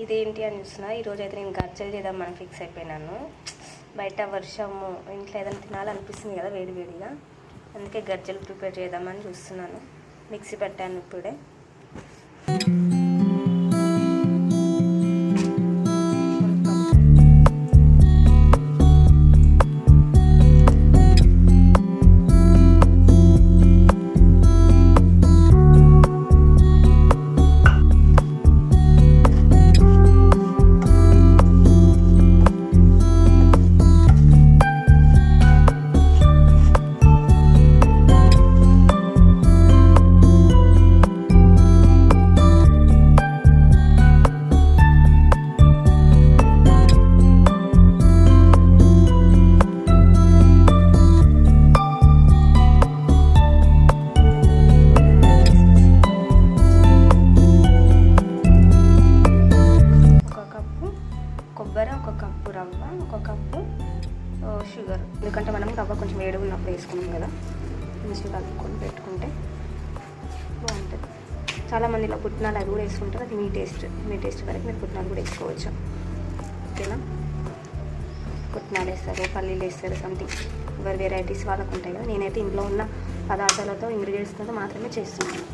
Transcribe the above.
ఇదేంటి అని చూస్తున్నా. ఈరోజు అయితే నేను గర్జలు చేద్దామని ఫిక్స్ అయిపోయినాను. బయట వర్షము, ఇంట్లో ఏదైనా తినాలనిపిస్తుంది కదా వేడివేడిగా, అందుకే గర్జలు ప్రిపేర్ చేద్దామని చూస్తున్నాను. మిక్సీ పెట్టాను ఇప్పుడే. కొబ్బరి, ఒక కప్పు రవ్వ, ఒక కప్పు షుగర్. ఎందుకంటే మనం రవ్వ కొంచెం వేడిగా ఉన్నప్పుడు వేసుకున్నాం కదా, మంచిగా కలుపుకొని పెట్టుకుంటే బాగుంటుంది. చాలామంది ఇలా పుట్నాలు అది కూడా వేసుకుంటారు. అది మీ టేస్ట్ వరకు మీరు పుట్నాలు కూడా వేసుకోవచ్చు. ఓకేనా? పుట్నాలు వేస్తారు, పల్లీలు వేస్తారు, సంథింగ్ ఎవరి వెరైటీస్ వాళ్ళకు ఉంటాయి కదా. నేనైతే ఇంట్లో ఉన్న పదార్థాలతో ఇంగ్రీడియంట్స్తో మాత్రమే చేస్తున్నాను.